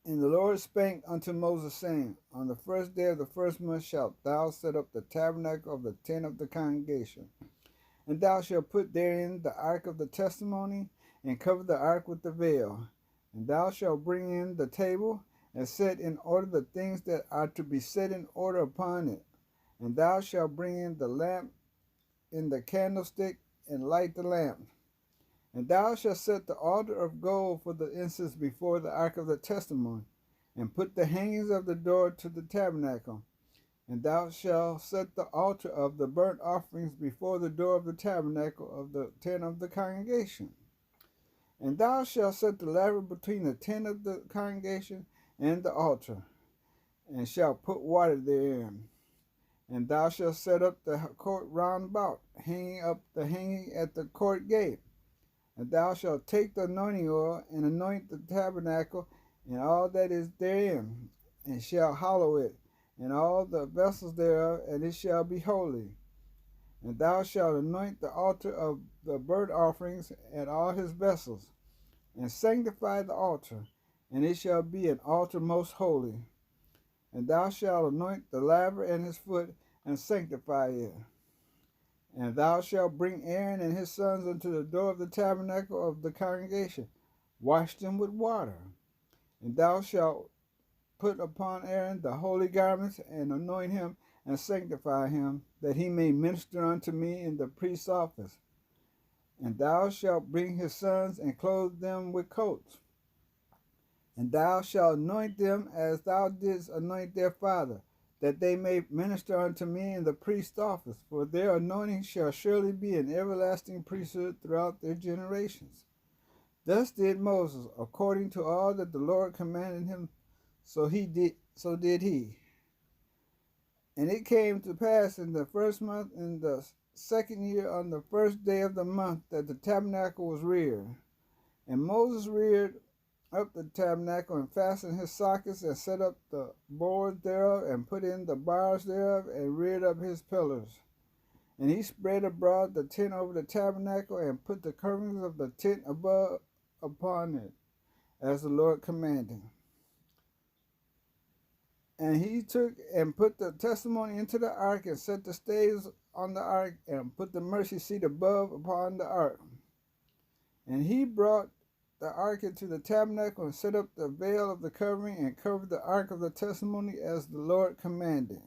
And the Lord spake unto Moses, saying, On the first day of the first month shalt thou set up the tabernacle of the tent of the congregation. And thou shalt put therein the ark of the testimony, and cover the ark with the veil. And thou shalt bring in the table, and set in order the things that are to be set in order upon it. And thou shalt bring in the lamp in the candlestick, and light the lamp. And thou shalt set the altar of gold for the incense before the ark of the testimony, and put the hangings of the door to the tabernacle. And thou shalt set the altar of the burnt offerings before the door of the tabernacle of the tent of the congregation. And thou shalt set the laver between the tent of the congregation and the altar, and shalt put water therein. And thou shalt set up the court round about, hanging up the hanging at the court gate. And thou shalt take the anointing oil, and anoint the tabernacle and all that is therein, and shalt hallow it, and all the vessels thereof, and it shall be holy. And thou shalt anoint the altar of the burnt offerings and all his vessels, and sanctify the altar, and it shall be an altar most holy. And thou shalt anoint the laver and his foot, and sanctify it. And thou shalt bring Aaron and his sons unto the door of the tabernacle of the congregation, wash them with water. And thou shalt put upon Aaron the holy garments, and anoint him, and sanctify him, that he may minister unto me in the priest's office. And thou shalt bring his sons, and clothe them with coats. And thou shalt anoint them as thou didst anoint their father, that they may minister unto me in the priest's office, for their anointing shall surely be an everlasting priesthood throughout their generations. Thus did Moses, according to all that the Lord commanded him, so did he. And it came to pass in the first month, in the second year, on the first day of the month, that the tabernacle was reared. And Moses reared up the tabernacle, and fastened his sockets, and set up the boards thereof, and put in the bars thereof, and reared up his pillars. And he spread abroad the tent over the tabernacle, and put the coverings of the tent above upon it, as the Lord commanded. And he took and put the testimony into the ark, and set the staves on the ark, and put the mercy seat above upon the ark. And he brought the ark into the tabernacle, and set up the veil of the covering, and covered the ark of the testimony, as the Lord commanded.